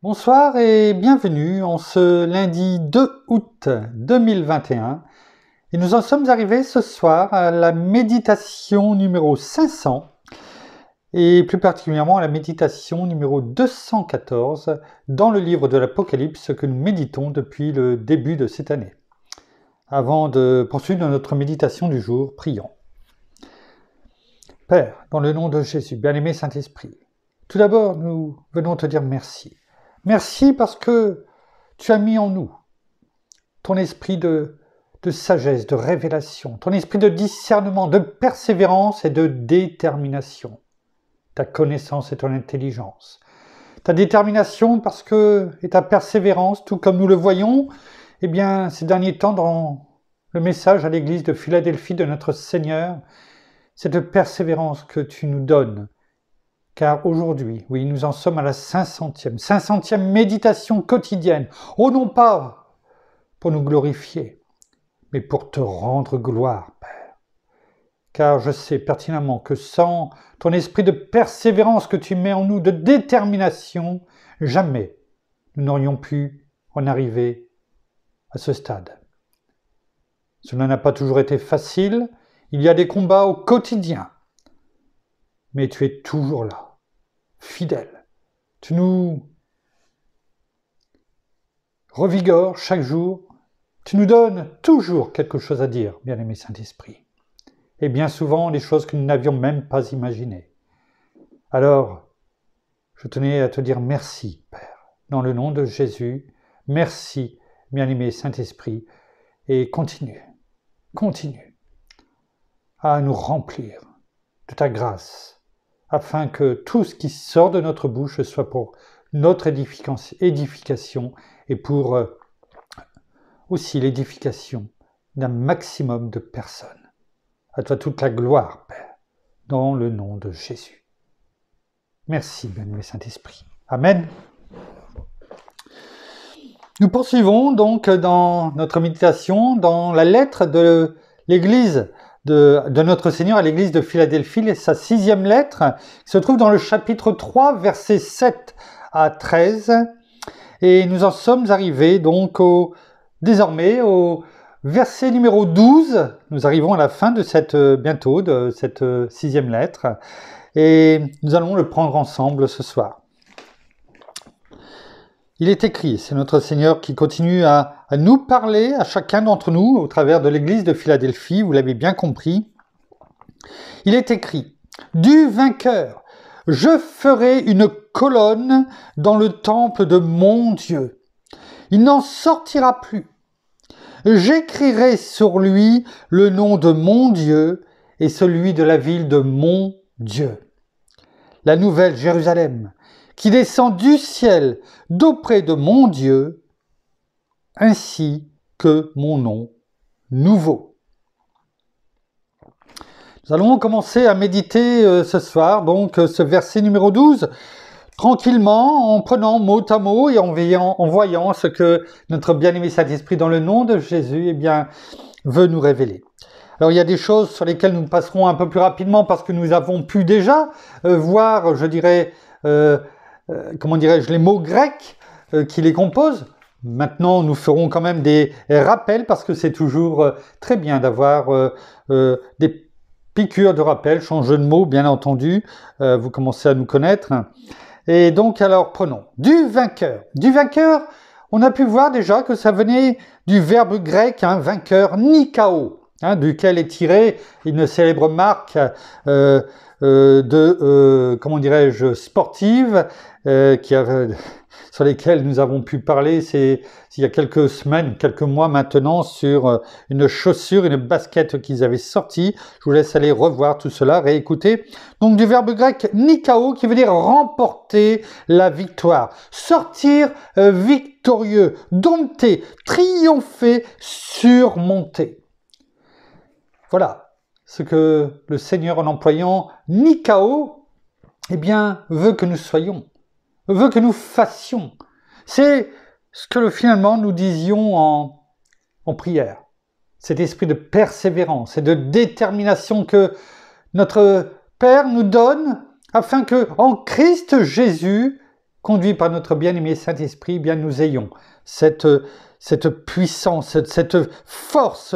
Bonsoir et bienvenue en ce lundi 2 août 2021. Et nous en sommes arrivés ce soir à la méditation numéro 500 et plus particulièrement à la méditation numéro 214 dans le livre de l'Apocalypse que nous méditons depuis le début de cette année. Avant de poursuivre notre méditation du jour, prions. Père, dans le nom de Jésus, bien-aimé Saint-Esprit, tout d'abord nous venons te dire merci. Merci parce que tu as mis en nous ton esprit de sagesse, de révélation, ton esprit de discernement, de persévérance et de détermination. Ta connaissance et ton intelligence. Ta détermination parce que, et ta persévérance, tout comme nous le voyons, ces derniers temps dans le message à l'église de Philadelphie de notre Seigneur, cette persévérance que tu nous donnes. Car aujourd'hui, oui, nous en sommes à la 500e méditation quotidienne. Oh non pas pour nous glorifier, mais pour te rendre gloire, Père. Car je sais pertinemment que sans ton esprit de persévérance que tu mets en nous, de détermination, jamais nous n'aurions pu en arriver à ce stade. Cela n'a pas toujours été facile, il y a des combats au quotidien, mais tu es toujours là, fidèle. Tu nous revigores chaque jour, tu nous donnes toujours quelque chose à dire, bien-aimé Saint-Esprit. Et bien souvent, des choses que nous n'avions même pas imaginées. Alors, je tenais à te dire merci, Père, dans le nom de Jésus. Merci, bien-aimé Saint-Esprit, et continue à nous remplir de ta grâce, afin que tout ce qui sort de notre bouche soit pour notre édification et pour aussi l'édification d'un maximum de personnes. À toi toute la gloire, Père, dans le nom de Jésus. Merci, bien-aimé Saint-Esprit. Amen. Nous poursuivons donc dans notre méditation dans la lettre de l'église de notre Seigneur à l'église de Philadelphie, sa 6e lettre, qui se trouve dans le chapitre 3, versets 7 à 13. Et nous en sommes arrivés donc désormais au verset numéro 12. Nous arrivons à la fin de cette 6e lettre. Et nous allons le prendre ensemble ce soir. Il est écrit, c'est notre Seigneur qui continue à nous parler, à chacun d'entre nous, au travers de l'église de Philadelphie, vous l'avez bien compris. Il est écrit, « Du vainqueur, je ferai une colonne dans le temple de mon Dieu. Il n'en sortira plus. J'écrirai sur lui le nom de mon Dieu et celui de la ville de mon Dieu. La nouvelle Jérusalem, qui descend du ciel d'auprès de mon Dieu, ainsi que mon nom nouveau. » Nous allons commencer à méditer ce soir, donc ce verset numéro 12, tranquillement, en prenant mot à mot et en voyant ce que notre bien-aimé Saint-Esprit, dans le nom de Jésus, veut nous révéler. Alors il y a des choses sur lesquelles nous passerons un peu plus rapidement parce que nous avons pu déjà voir, les mots grecs qui les composent. Maintenant, nous ferons quand même des rappels parce que c'est toujours très bien d'avoir des piqûres de rappel, sans jeu de mots, bien entendu. Vous commencez à nous connaître. Et donc, alors, prenons. Du vainqueur. Du vainqueur, on a pu voir déjà que ça venait du verbe grec, vainqueur, nikao, duquel est tirée une célèbre marque sportive sur lesquelles nous avons pu parler il y a quelques semaines, quelques mois maintenant, sur une chaussure, une basket qu'ils avaient sortie. Je vous laisse aller revoir tout cela, réécouter. Donc du verbe grec nikao qui veut dire remporter la victoire, sortir victorieux, dompter, triompher, surmonter. Voilà ce que le Seigneur, en employant nikao, veut que nous soyons, veut que nous fassions. C'est ce que finalement nous disions en prière. Cet esprit de persévérance et de détermination que notre Père nous donne afin que, en Christ Jésus, conduits par notre bien-aimé Saint-Esprit, eh bien nous ayons cette puissance, cette force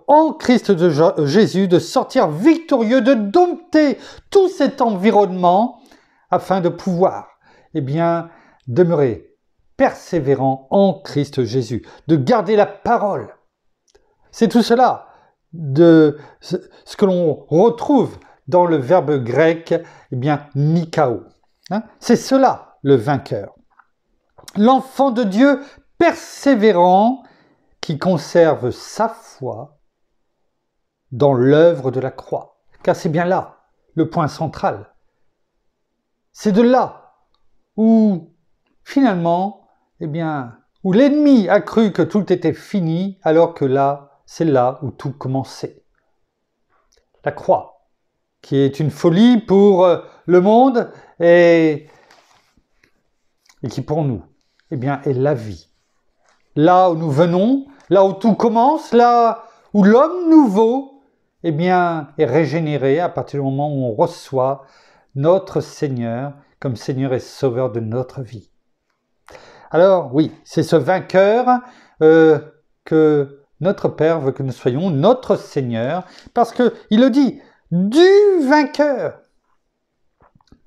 en Christ de Jésus de sortir victorieux, de dompter tout cet environnement afin de pouvoir eh bien, demeurer persévérant en Christ Jésus, de garder la parole. C'est tout cela de ce que l'on retrouve dans le verbe grec, eh bien, nikao. C'est cela le vainqueur. L'enfant de Dieu persévérant qui conserve sa foi dans l'œuvre de la croix. Car c'est bien là le point central. C'est de là où, finalement, eh bien, où l'ennemi a cru que tout était fini, alors que là, c'est là où tout commençait. La croix, qui est une folie pour le monde et qui pour nous, eh bien, est la vie. Là où nous venons, là où tout commence, là où l'homme nouveau, eh bien, est régénéré à partir du moment où on reçoit notre Seigneur comme Seigneur et Sauveur de notre vie. Alors, oui, c'est ce vainqueur que notre Père veut que nous soyons, notre Seigneur, parce qu'il le dit, du vainqueur.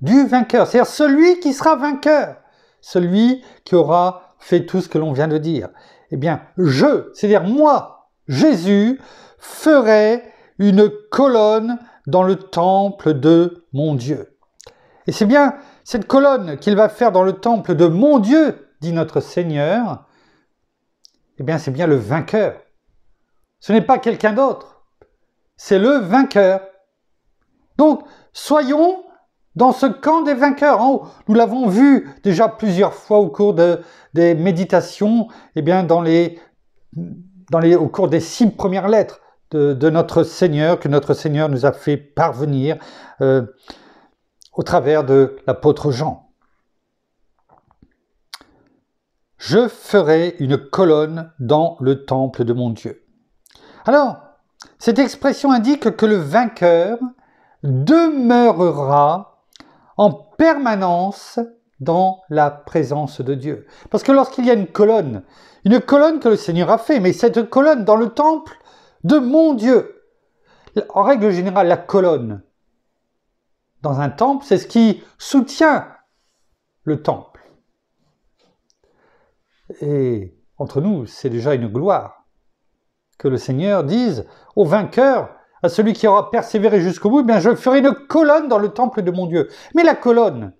Du vainqueur, c'est-à-dire celui qui sera vainqueur, celui qui aura fait tout ce que l'on vient de dire. Eh bien, c'est-à-dire moi, Jésus, ferai une colonne dans le temple de mon Dieu. Et c'est bien cette colonne qu'il va faire dans le temple de mon Dieu, dit notre Seigneur, eh bien, c'est bien le vainqueur. Ce n'est pas quelqu'un d'autre, c'est le vainqueur. Donc, soyons dans ce camp des vainqueurs. Nous l'avons vu déjà plusieurs fois au cours des méditations, eh bien, au cours des 6 premières lettres de notre Seigneur, que notre Seigneur nous a fait parvenir au travers de l'apôtre Jean. Je ferai une colonne dans le temple de mon Dieu. Alors, cette expression indique que le vainqueur demeurera en permanence dans la présence de Dieu. Parce que lorsqu'il y a une colonne que le Seigneur a fait, mais cette colonne dans le temple de mon Dieu. En règle générale, la colonne dans un temple, c'est ce qui soutient le temple. Et entre nous, c'est déjà une gloire que le Seigneur dise au vainqueur, à celui qui aura persévéré jusqu'au bout, eh bien je ferai une colonne dans le temple de mon Dieu. Mais la colonne,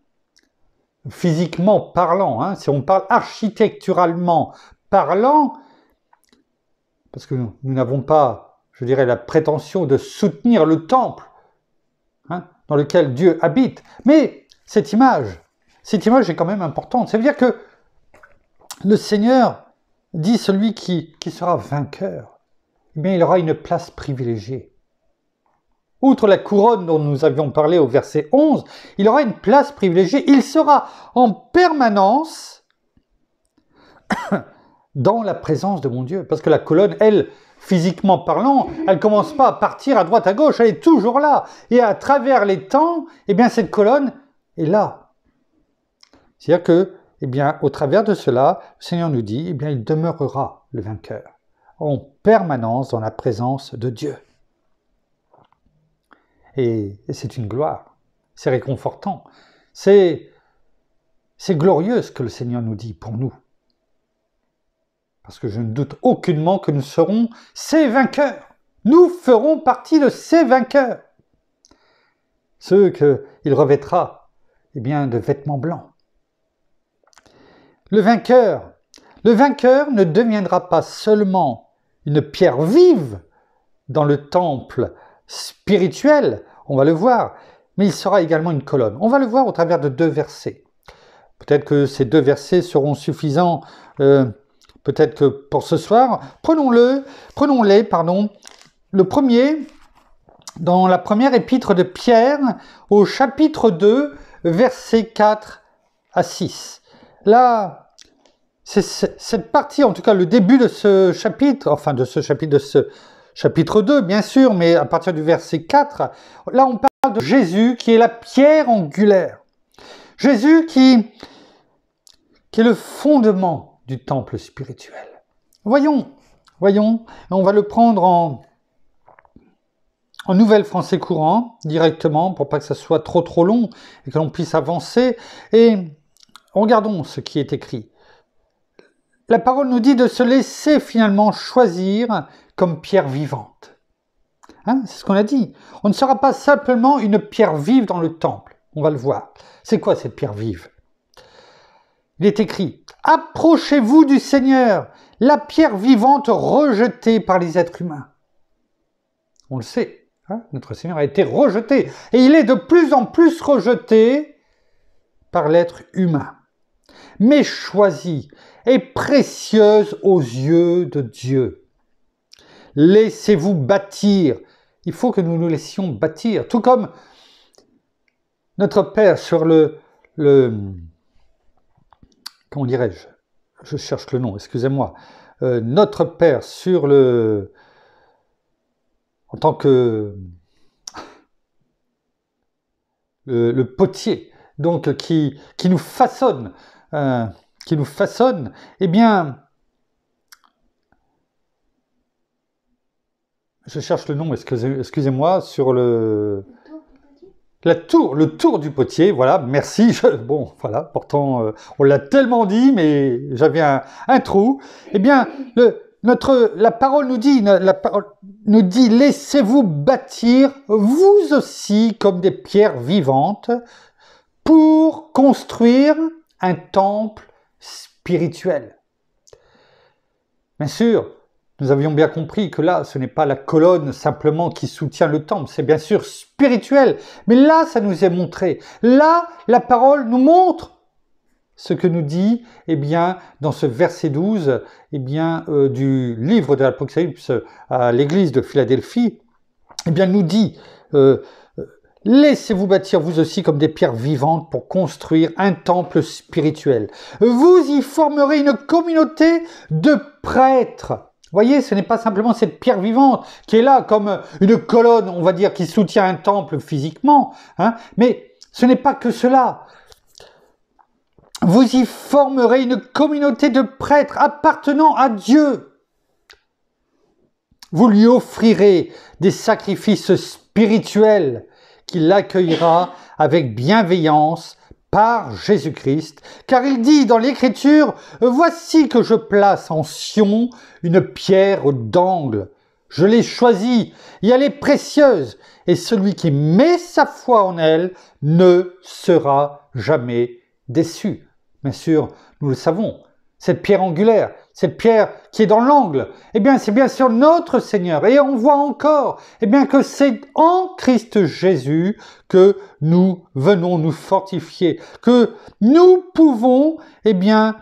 physiquement parlant, si on parle architecturalement parlant, parce que nous n'avons pas, je dirais, la prétention de soutenir le temple dans lequel Dieu habite, mais cette image est quand même importante. Ça veut dire que le Seigneur dit celui qui sera vainqueur, eh bien il aura une place privilégiée. Outre la couronne dont nous avions parlé au verset 11, il aura une place privilégiée. Il sera en permanence dans la présence de mon Dieu. Parce que la colonne, elle, physiquement parlant, elle ne commence pas à partir à droite à gauche, elle est toujours là. Et à travers les temps, eh bien cette colonne est là. C'est-à-dire que, eh bien, au travers de cela, le Seigneur nous dit, eh bien, il demeurera le vainqueur en permanence dans la présence de Dieu. Et c'est une gloire, c'est réconfortant, c'est glorieux ce que le Seigneur nous dit pour nous. Parce que je ne doute aucunement que nous serons ces vainqueurs. Nous ferons partie de ces vainqueurs. Ceux qu'il revêtera, eh bien, de vêtements blancs. Le vainqueur ne deviendra pas seulement une pierre vive dans le temple spirituel, on va le voir, mais il sera également une colonne. On va le voir au travers de 2 versets. Peut-être que ces 2 versets seront suffisants, peut-être que pour ce soir. Prenons-les, le premier, dans la première épître de Pierre, au chapitre 2, versets 4 à 6. Là, c'est cette partie, en tout cas le début de ce chapitre, chapitre 2, bien sûr, mais à partir du verset 4, là on parle de Jésus qui est la pierre angulaire. Jésus qui qui est le fondement du temple spirituel. Voyons, on va le prendre en nouvelle français courant, directement, pour pas que ça soit trop long et que l'on puisse avancer. Et regardons ce qui est écrit. La parole nous dit de se laisser finalement choisir comme pierre vivante. Hein, c'est ce qu'on a dit. On ne sera pas simplement une pierre vive dans le temple. On va le voir. C'est quoi cette pierre vive? Il est écrit « Approchez-vous du Seigneur, la pierre vivante rejetée par les êtres humains. » On le sait, hein, notre Seigneur a été rejeté. Et il est de plus en plus rejeté par l'être humain. Mais choisie et précieuse aux yeux de Dieu. Laissez-vous bâtir. Il faut que nous nous laissions bâtir. Tout comme notre Père sur le comment dirais-je? Je cherche le nom, excusez-moi. Notre Père sur en tant que le potier, donc qui nous façonne, eh bien, je cherche le nom, excusez-moi, sur le tour du potier, voilà, merci. Bon, voilà, pourtant, on l'a tellement dit, mais j'avais un trou. Eh bien, la parole nous dit, laissez-vous bâtir, vous aussi, comme des pierres vivantes, pour construire un temple spirituel. Bien sûr, nous avions bien compris que là, ce n'est pas la colonne simplement qui soutient le temple, c'est bien sûr spirituel. Mais là, ça nous est montré. Là, la parole nous montre ce que nous dit, eh bien, dans ce verset 12, eh bien, du livre de l'Apocalypse à l'église de Philadelphie, eh bien, nous dit laissez-vous bâtir vous aussi comme des pierres vivantes pour construire un temple spirituel. Vous y formerez une communauté de prêtres. Voyez, ce n'est pas simplement cette pierre vivante qui est là comme une colonne, on va dire, qui soutient un temple physiquement, hein, mais ce n'est pas que cela. Vous y formerez une communauté de prêtres appartenant à Dieu. Vous lui offrirez des sacrifices spirituels qu'il accueillera avec bienveillance par Jésus-Christ, car il dit dans l'Écriture, « Voici que je place en Sion une pierre d'angle. Je l'ai choisie, et elle est précieuse, et celui qui met sa foi en elle ne sera jamais déçu. » Bien sûr, nous le savons, cette pierre angulaire, cette pierre qui est dans l'angle, eh bien c'est bien sûr notre Seigneur. Et on voit encore, eh bien que c'est en Christ Jésus que nous venons nous fortifier, que nous pouvons, eh bien,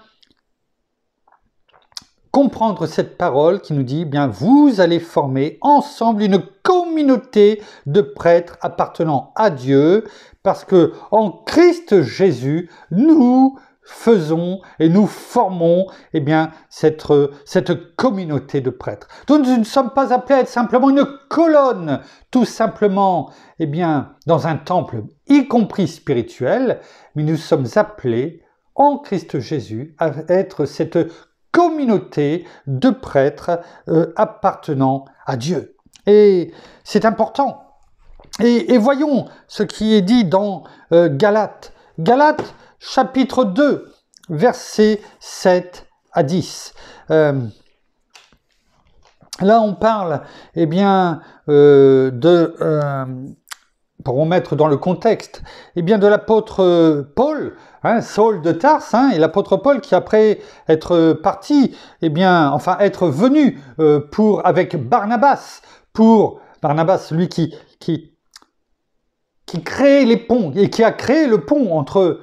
comprendre cette parole qui nous dit, eh bien, vous allez former ensemble une communauté de prêtres appartenant à Dieu, parce que en Christ Jésus, nous faisons et nous formons eh bien, cette communauté de prêtres. Donc nous ne sommes pas appelés à être simplement une colonne, tout simplement eh bien, dans un temple, y compris spirituel, mais nous sommes appelés en Christ Jésus à être cette communauté de prêtres appartenant à Dieu. Et c'est important. Et voyons ce qui est dit dans Galates. Galates, chapitre 2, versets 7 à 10. Là, on parle, eh bien, pour remettre dans le contexte, eh bien, de l'apôtre Paul, hein, Saul de Tarse, hein, et l'apôtre Paul qui, après être parti, eh bien, enfin, être venu avec Barnabas, lui qui crée les ponts, et qui a créé le pont entre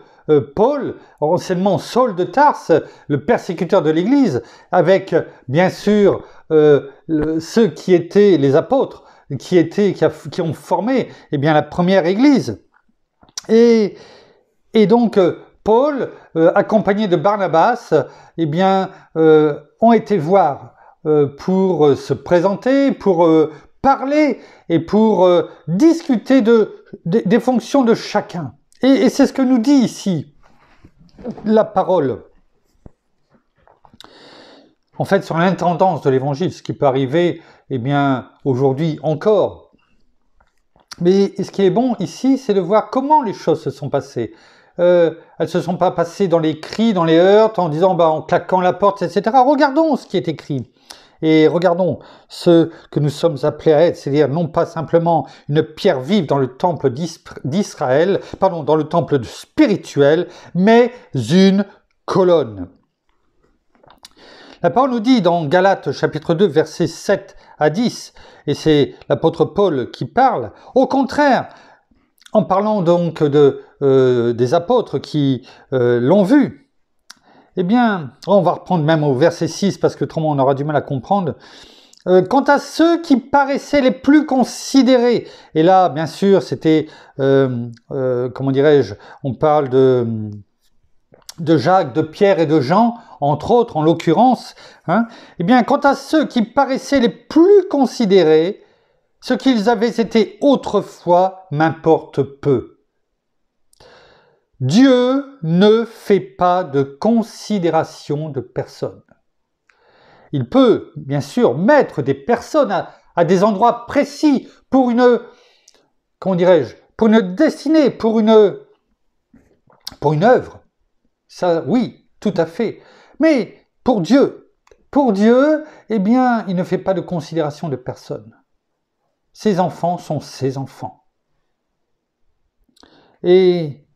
Paul, anciennement Saul de Tarse, le persécuteur de l'Église, avec bien sûr ceux qui étaient les apôtres, qui ont formé eh bien, la première Église. Et donc Paul, accompagné de Barnabas, eh bien, ont été voir pour se présenter, pour parler et pour discuter des fonctions de chacun. Et c'est ce que nous dit ici la parole. en fait, sur l'intendance de l'évangile, ce qui peut arriver, eh bien, aujourd'hui encore. Mais ce qui est bon ici, c'est de voir comment les choses se sont passées. Elles ne se sont pas passées dans les cris, dans les heurts, en disant, en claquant la porte, etc. Regardons ce qui est écrit. Et regardons ce que nous sommes appelés à être, c'est-à-dire non pas simplement une pierre vive dans le temple d'Israël, pardon, dans le temple spirituel, mais une colonne. La parole nous dit dans Galates chapitre 2, versets 7 à 10, et c'est l'apôtre Paul qui parle, au contraire, en parlant donc des apôtres qui l'ont vu, eh bien, on va reprendre même au verset 6 parce que autrement on aura du mal à comprendre. Quant à ceux qui paraissaient les plus considérés, et là, bien sûr, c'était, comment dirais-je, on parle de Jacques, de Pierre et de Jean, entre autres, en l'occurrence, hein, eh bien, quant à ceux qui paraissaient les plus considérés, ce qu'ils avaient été autrefois m'importe peu. Dieu ne fait pas de considération de personne. Il peut, bien sûr, mettre des personnes à des endroits précis pour une, comment dirais-je, pour une destinée, pour une œuvre. Ça, oui, tout à fait. Mais pour Dieu, eh bien, il ne fait pas de considération de personne. Ses enfants sont ses enfants. Et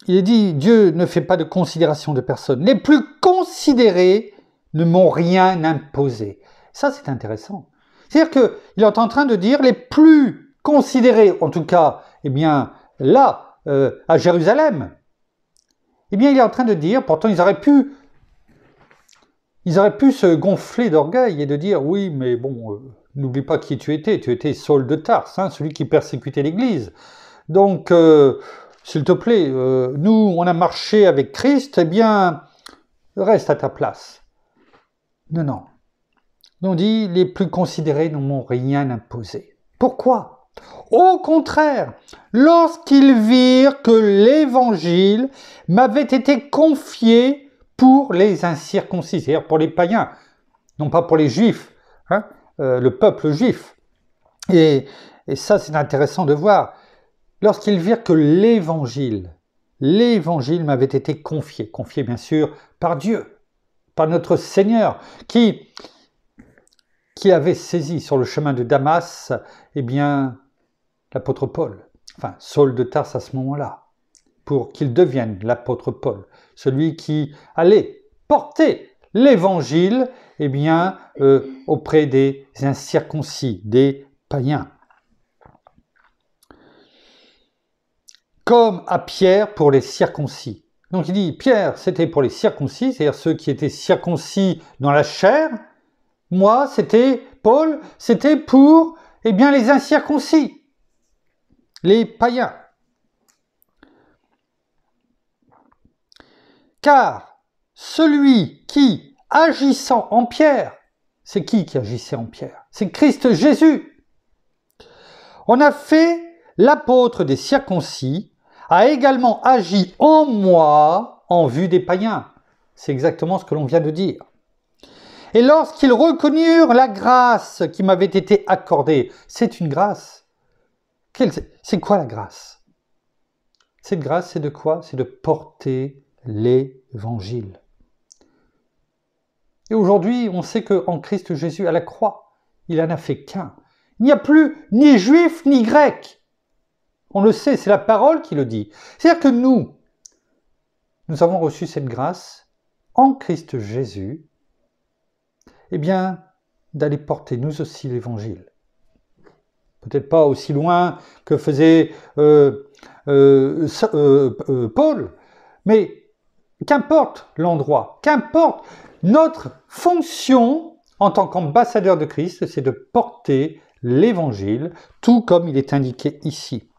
il est dit, Dieu ne fait pas de considération de personne. Les plus considérés ne m'ont rien imposé. Ça, c'est intéressant. C'est-à-dire qu'il est en train de dire les plus considérés, en tout cas, eh bien, là, à Jérusalem, eh bien, il est en train de dire, pourtant, ils auraient pu se gonfler d'orgueil et de dire, oui, mais bon, n'oublie pas qui tu étais Saul de Tarse, hein, celui qui persécutait l'Église. Donc, s'il te plaît, nous, on a marché avec Christ, eh bien, reste à ta place. Non. On dit, les plus considérés ne m'ont rien imposé. Pourquoi ? Au contraire, lorsqu'ils virent que l'Évangile m'avait été confié pour les incirconcis, c'est-à-dire pour les païens, non pas pour les Juifs, hein, le peuple juif. Et ça, c'est intéressant de voir. Lorsqu'ils virent que l'Évangile m'avait été confié bien sûr par Dieu, par notre Seigneur, qui avait saisi sur le chemin de Damas, eh bien, l'apôtre Paul, enfin Saul de Tarse à ce moment-là, pour qu'il devienne l'apôtre Paul, celui qui allait porter l'Évangile, eh bien, auprès des incirconcis, des païens. Comme à Pierre pour les circoncis. Donc il dit, Pierre, c'était pour les circoncis, c'est-à-dire ceux qui étaient circoncis dans la chair. Moi, Paul, c'était pour, eh bien, les incirconcis, les païens. Car celui qui, agissant en Pierre, c'est qui agissait en Pierre ? C'est Christ Jésus. On a fait l'apôtre des circoncis, a également agi en moi en vue des païens. C'est exactement ce que l'on vient de dire. Et lorsqu'ils reconnurent la grâce qui m'avait été accordée, c'est une grâce. C'est quoi la grâce ? Cette grâce, c'est de quoi ? C'est de porter l'Évangile. Et aujourd'hui, on sait qu'en Christ Jésus, à la croix, il n'en a fait qu'un. Il n'y a plus ni juif ni grec. On le sait, c'est la parole qui le dit. C'est-à-dire que nous avons reçu cette grâce en Christ Jésus, eh bien, d'aller porter nous aussi l'Évangile. Peut-être pas aussi loin que faisait Paul, mais qu'importe l'endroit, qu'importe notre fonction en tant qu'ambassadeur de Christ, c'est de porter l'Évangile, tout comme il est indiqué ici.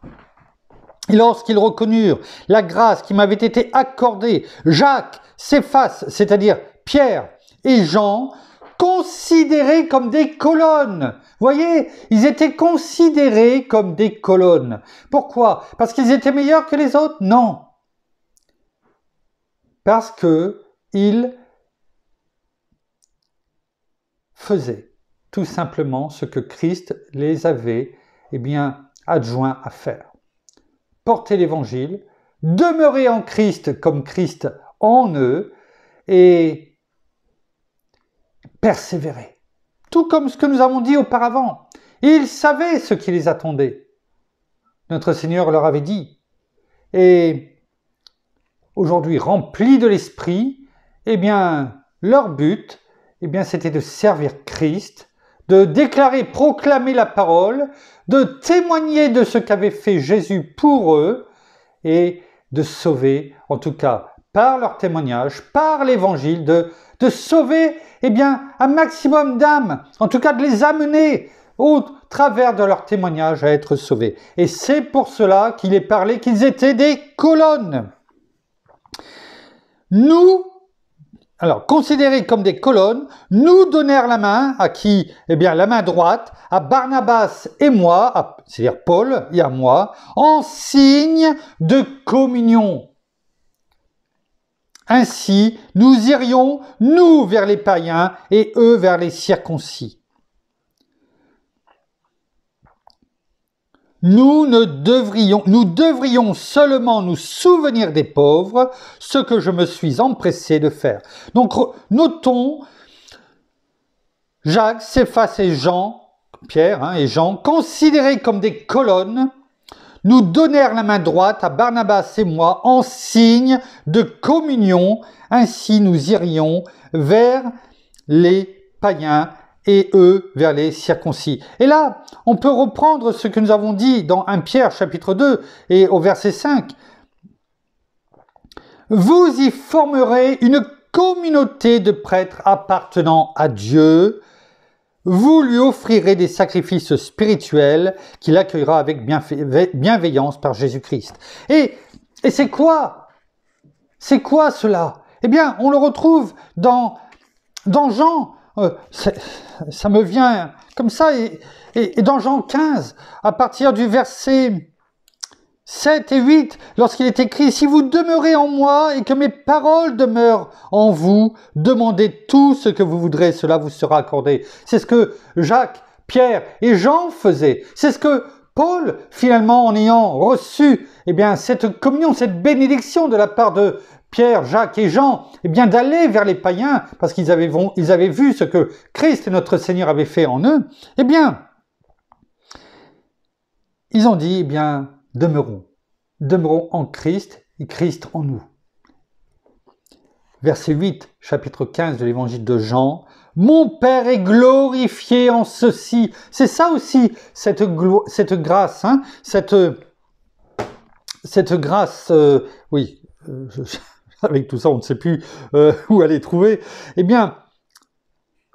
Et lorsqu'ils reconnurent la grâce qui m'avait été accordée, Jacques, Céphas, c'est-à-dire Pierre et Jean, considérés comme des colonnes. Voyez, ils étaient considérés comme des colonnes. Pourquoi ? Parce qu'ils étaient meilleurs que les autres ? Non. Parce que ils faisaient tout simplement ce que Christ les avait adjoints à faire. Porter l'évangile, demeurer en Christ comme Christ en eux et persévérer. Tout comme ce que nous avons dit auparavant. Ils savaient ce qui les attendait. Notre Seigneur leur avait dit. Et aujourd'hui, remplis de l'Esprit, leur but, c'était de servir Christ, de déclarer, proclamer la parole, de témoigner de ce qu'avait fait Jésus pour eux et de sauver, en tout cas par leur témoignage, par l'évangile, de sauver un maximum d'âmes, en tout cas de les amener au travers de leur témoignage à être sauvés. Et c'est pour cela qu'il est parlé qu'ils étaient des colonnes. Nous, alors considérés comme des colonnes, nous donnèrent la main à qui? La main droite, à Barnabas et moi, c'est-à-dire Paul et à moi, en signe de communion. Ainsi, nous irions, nous, vers les païens et eux vers les circoncis. Nous devrions seulement nous souvenir des pauvres, ce que je me suis empressé de faire. Donc, notons, Jacques, Céphas et Jean, Pierre et Jean, considérés comme des colonnes, nous donnèrent la main droite à Barnabas et moi en signe de communion. Ainsi, nous irions vers les païens et eux vers les circoncis. Et là, on peut reprendre ce que nous avons dit dans 1 Pierre chapitre 2 et au verset 5. Vous y formerez une communauté de prêtres appartenant à Dieu. Vous lui offrirez des sacrifices spirituels qu'il accueillera avec bienveillance par Jésus-Christ. Et c'est quoi? C'est quoi cela? On le retrouve dans Jean. Ça me vient comme ça. Et dans Jean 15, à partir du verset 7 et 8, lorsqu'il est écrit « Si vous demeurez en moi et que mes paroles demeurent en vous, demandez tout ce que vous voudrez, cela vous sera accordé. » C'est ce que Jacques, Pierre et Jean faisaient. C'est ce que Paul, finalement, en ayant reçu cette communion, cette bénédiction de la part de Pierre, Jacques et Jean, d'aller vers les païens, parce qu'ils avaient vu ce que Christ et notre Seigneur avaient fait en eux, ils ont dit, demeurons en Christ et Christ en nous. Verset 8, chapitre 15 de l'évangile de Jean. Mon Père est glorifié en ceci. C'est ça aussi, cette grâce, cette grâce, avec tout ça, on ne sait plus où aller trouver.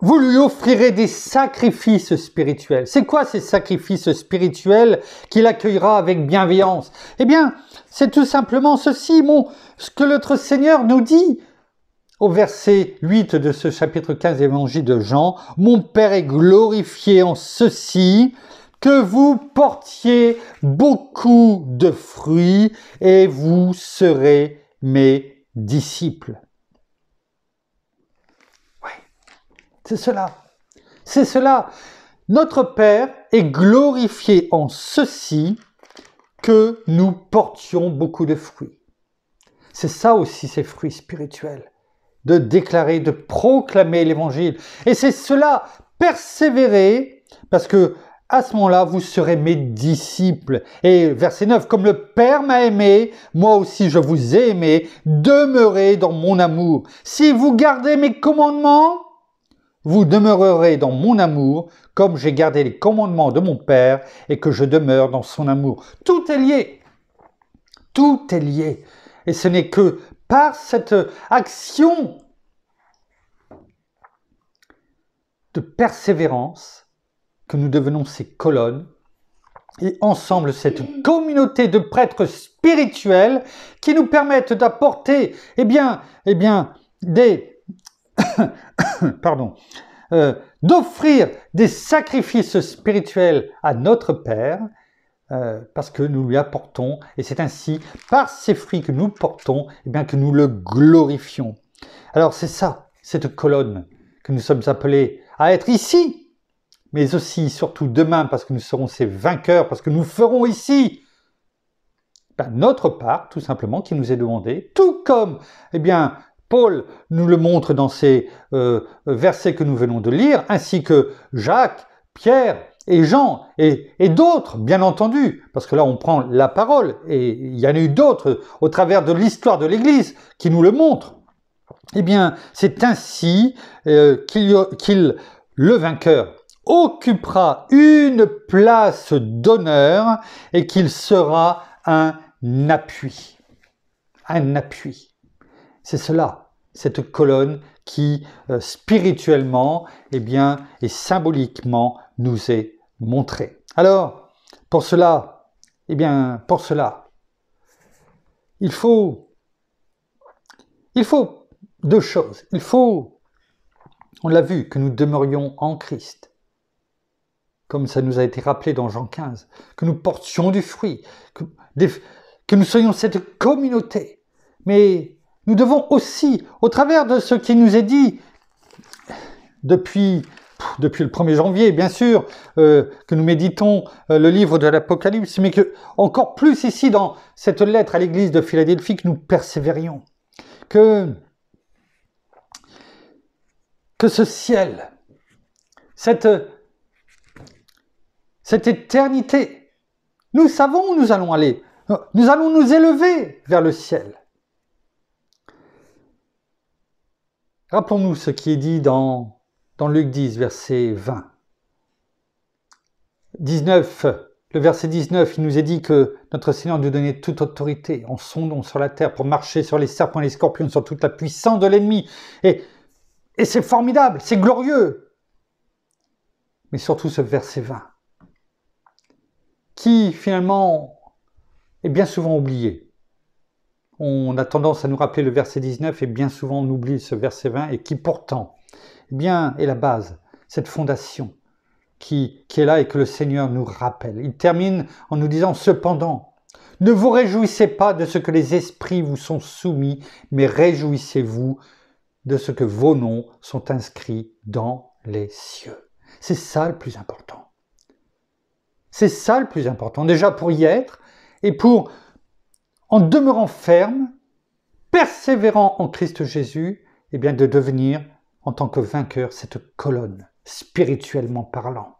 Vous lui offrirez des sacrifices spirituels. C'est quoi ces sacrifices spirituels qu'il accueillera avec bienveillance? C'est tout simplement ceci, ce que notre Seigneur nous dit au verset 8 de ce chapitre 15 de l'évangile de Jean. Mon Père est glorifié en ceci, que vous portiez beaucoup de fruits et vous serez mes disciples. C'est cela. C'est cela. Notre Père est glorifié en ceci que nous portions beaucoup de fruits. C'est ça aussi ces fruits spirituels. De déclarer, de proclamer l'évangile. Et c'est cela, persévérer, parce que à ce moment-là, vous serez mes disciples. Et verset 9, comme le Père m'a aimé, moi aussi je vous ai aimé, demeurez dans mon amour. Si vous gardez mes commandements, vous demeurerez dans mon amour, comme j'ai gardé les commandements de mon Père et que je demeure dans son amour. Tout est lié. Tout est lié. Et ce n'est que par cette action de persévérance que nous devenons ces colonnes et ensemble cette communauté de prêtres spirituels qui nous permettent d'apporter d'offrir des sacrifices spirituels à notre Père, parce que nous lui apportons, et c'est ainsi, par ces fruits que nous portons, que nous le glorifions. Alors c'est ça, cette colonne que nous sommes appelés à être ici, mais aussi, surtout demain, parce que nous serons ces vainqueurs, parce que nous ferons ici notre part, tout simplement, qui nous est demandée, tout comme, eh bien, Paul nous le montre dans ces versets que nous venons de lire, ainsi que Jacques, Pierre et Jean et d'autres, bien entendu, parce que là on prend la parole, et il y en a eu d'autres au travers de l'histoire de l'Église qui nous le montrent. Eh bien, c'est ainsi le vainqueur, occupera une place d'honneur et qu'il sera un appui. Un appui. C'est cela, cette colonne qui spirituellement eh bien, et symboliquement nous est montrée. Alors, pour cela, il faut deux choses. Il faut, on l'a vu, que nous demeurions en Christ, comme ça nous a été rappelé dans Jean 15, que nous portions du fruit, que nous soyons cette communauté. Mais nous devons aussi, au travers de ce qui nous est dit depuis le 1er janvier, bien sûr, que nous méditons le livre de l'Apocalypse, mais que encore plus ici dans cette lettre à l'église de Philadelphie, que nous persévérions. Que ce ciel, cette éternité, nous savons où nous allons aller. Nous allons nous élever vers le ciel. Rappelons-nous ce qui est dit dans Luc 10, verset 20. 19, le verset 19, il nous est dit que notre Seigneur nous donnait toute autorité en son nom sur la terre pour marcher sur les serpents et les scorpions, sur toute la puissance de l'ennemi. Et c'est formidable, c'est glorieux. Mais surtout ce verset 20, qui finalement est bien souvent oublié. On a tendance à nous rappeler le verset 19 et bien souvent on oublie ce verset 20 et qui pourtant eh bien, est la base, cette fondation qui est là et que le Seigneur nous rappelle. Il termine en nous disant « Cependant, ne vous réjouissez pas de ce que les esprits vous sont soumis, mais réjouissez-vous de ce que vos noms sont inscrits dans les cieux. » C'est ça le plus important. C'est ça le plus important. Déjà pour y être et pour, en demeurant ferme, persévérant en Christ Jésus, eh bien de devenir, en tant que vainqueur, cette colonne, spirituellement parlant,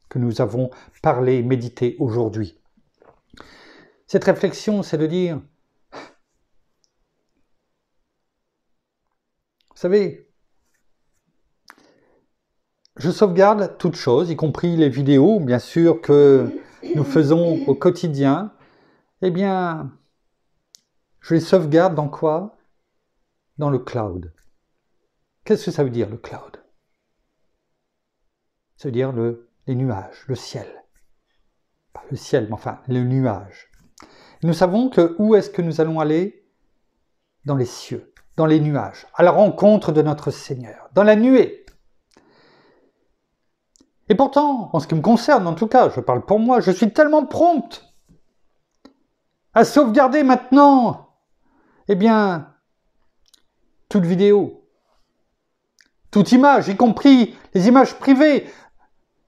que nous avons parlé et médité aujourd'hui. Cette réflexion, c'est de dire, vous savez, je sauvegarde toutes choses, y compris les vidéos, bien sûr, que nous faisons au quotidien. Eh bien, je les sauvegarde dans quoi? Dans le cloud. Qu'est-ce que ça veut dire, le cloud? Ça veut dire les nuages, le ciel. Pas le ciel, mais enfin, les nuages. Nous savons que où est-ce que nous allons aller? Dans les cieux, dans les nuages, à la rencontre de notre Seigneur, dans la nuée. Et pourtant, en ce qui me concerne, en tout cas, je parle pour moi, je suis tellement prompte à sauvegarder maintenant, eh bien, toute vidéo, toute image, y compris les images privées.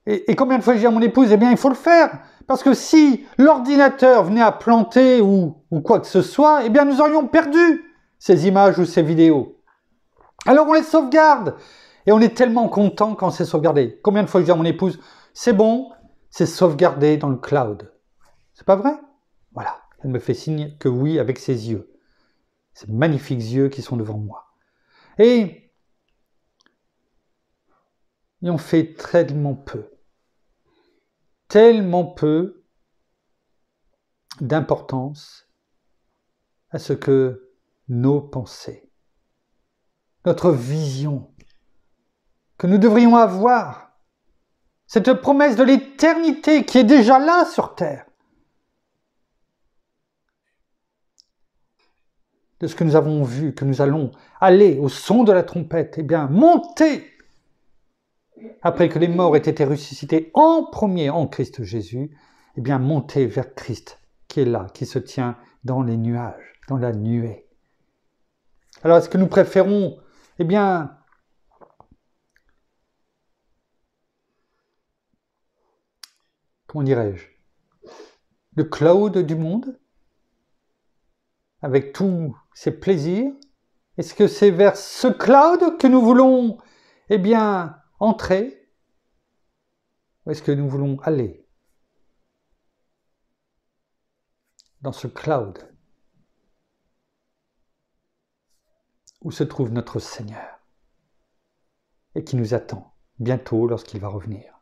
Et combien de fois je dis à mon épouse, eh bien, il faut le faire. Parce que si l'ordinateur venait à planter ou quoi que ce soit, eh bien, nous aurions perdu ces images ou ces vidéos. Alors on les sauvegarde. Et on est tellement content quand c'est sauvegardé. Combien de fois je dis à mon épouse, c'est bon, c'est sauvegardé dans le cloud. C'est pas vrai? Voilà. Elle me fait signe que oui avec ses yeux. Ces magnifiques yeux qui sont devant moi. Et on fait tellement peu d'importance à ce que nos pensées, notre vision, que nous devrions avoir, cette promesse de l'éternité qui est déjà là sur terre, de ce que nous avons vu, que nous allons aller au son de la trompette, eh bien, monter, après que les morts aient été ressuscités en premier en Christ Jésus, eh bien, monter vers Christ qui est là, qui se tient dans les nuages, dans la nuée. Alors, est-ce que nous préférons, eh bien, comment dirais-je, le cloud du monde, avec tous ses plaisirs? Est-ce que c'est vers ce cloud que nous voulons, entrer? Ou est-ce que nous voulons aller dans ce cloud où se trouve notre Seigneur et qui nous attend bientôt lorsqu'il va revenir?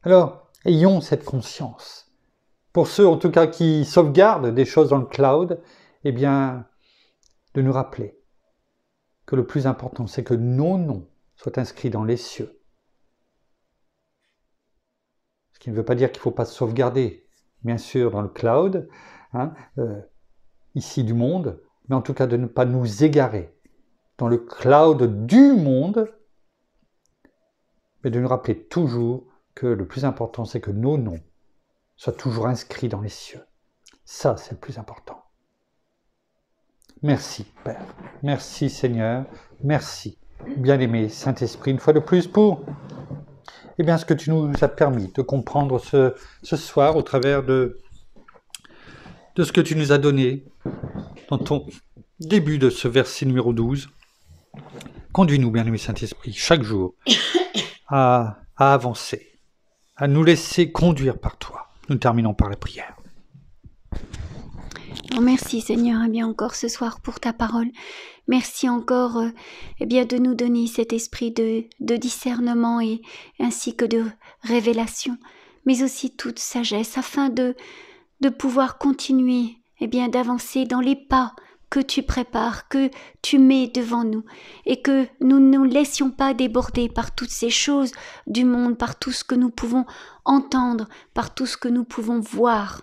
Alors, ayons cette conscience. Pour ceux en tout cas qui sauvegardent des choses dans le cloud, de nous rappeler que le plus important, c'est que nos noms soient inscrits dans les cieux. Ce qui ne veut pas dire qu'il ne faut pas se sauvegarder, bien sûr, dans le cloud, ici du monde, mais en tout cas de ne pas nous égarer dans le cloud du monde, mais de nous rappeler toujours que le plus important, c'est que nos noms soient toujours inscrits dans les cieux. Ça, c'est le plus important. Merci, Père. Merci, Seigneur. Merci, bien-aimé Saint-Esprit, une fois de plus pour ce que tu nous as permis de comprendre ce soir au travers de ce que tu nous as donné dans ton début de ce verset numéro 12. Conduis-nous, bien-aimé Saint-Esprit, chaque jour à avancer, à nous laisser conduire par toi. Nous terminons par la prière. Merci Seigneur, encore ce soir pour ta parole. Merci encore de nous donner cet esprit de discernement et ainsi que de révélation, mais aussi toute sagesse afin de pouvoir continuer d'avancer dans les pas que tu prépares, que tu mets devant nous et que nous ne nous laissions pas déborder par toutes ces choses du monde, par tout ce que nous pouvons entendre, par tout ce que nous pouvons voir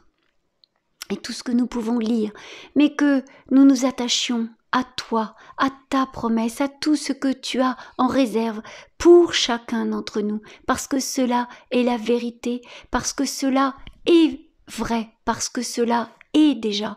et tout ce que nous pouvons lire, mais que nous nous attachions à toi, à ta promesse, à tout ce que tu as en réserve pour chacun d'entre nous, parce que cela est la vérité, parce que cela est vrai, parce que cela est déjà,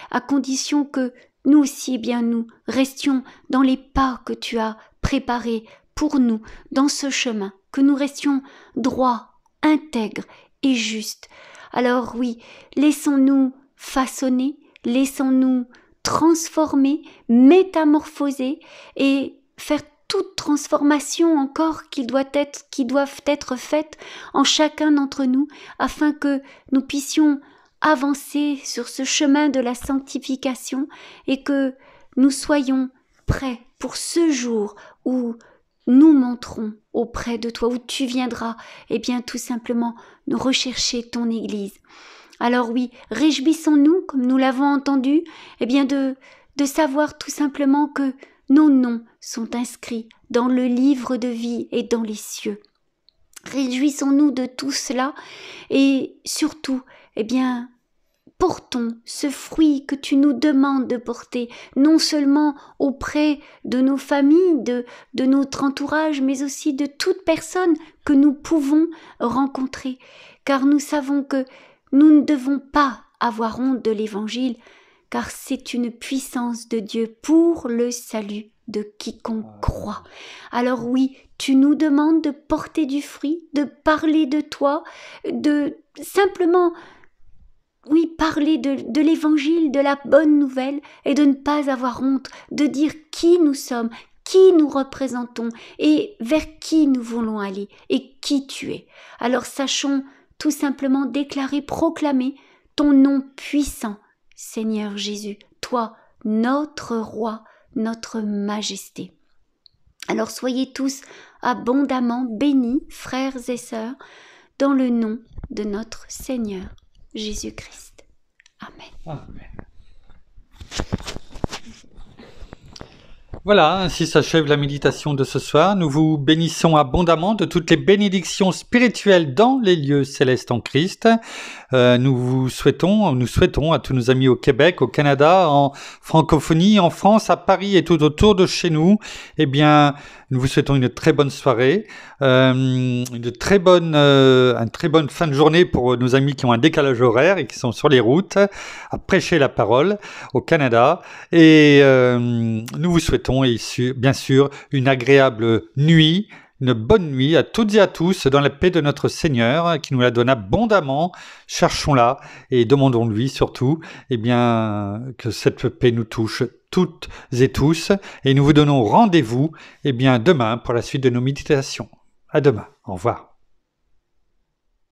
à condition que nous aussi, nous restions dans les pas que tu as préparés pour nous, dans ce chemin, que nous restions droits, intègres et justes. Alors oui, laissons-nous façonner, laissons-nous transformer, métamorphoser et faire toute transformation encore qui doivent être faites en chacun d'entre nous afin que nous puissions avancer sur ce chemin de la sanctification et que nous soyons prêts pour ce jour où nous monterons auprès de toi, où tu viendras tout simplement nous rechercher ton Église. Alors oui, réjouissons-nous, comme nous l'avons entendu, de savoir tout simplement que nos noms sont inscrits dans le livre de vie et dans les cieux. Réjouissons-nous de tout cela et surtout, portons ce fruit que tu nous demandes de porter, non seulement auprès de nos familles, de notre entourage, mais aussi de toute personne que nous pouvons rencontrer, car nous savons que nous ne devons pas avoir honte de l'Évangile, car c'est une puissance de Dieu pour le salut de quiconque croit. Alors oui, tu nous demandes de porter du fruit, de parler de toi, de simplement, parler de l'Évangile, de la bonne nouvelle, et de ne pas avoir honte, de dire qui nous sommes, qui nous représentons, et vers qui nous voulons aller, et qui tu es. Alors sachons tout simplement déclarer, proclamer ton nom puissant, Seigneur Jésus, toi, notre roi, notre majesté. Alors soyez tous abondamment bénis, frères et sœurs, dans le nom de notre Seigneur Jésus-Christ. Amen. Amen. Voilà, ainsi s'achève la méditation de ce soir. Nous vous bénissons abondamment de toutes les bénédictions spirituelles dans les lieux célestes en Christ. Nous souhaitons à tous nos amis au Québec, au Canada, en francophonie, en France, à Paris et tout autour de chez nous, nous vous souhaitons une très bonne soirée, une très bonne fin de journée pour nos amis qui ont un décalage horaire et qui sont sur les routes à prêcher la parole au Canada. Et nous vous souhaitons bien sûr une agréable nuit, une bonne nuit à toutes et à tous dans la paix de notre Seigneur qui nous la donne abondamment. Cherchons-la et demandons-lui surtout que cette paix nous touche toutes et tous. Et nous vous donnons rendez-vous demain pour la suite de nos méditations. À demain. Au revoir.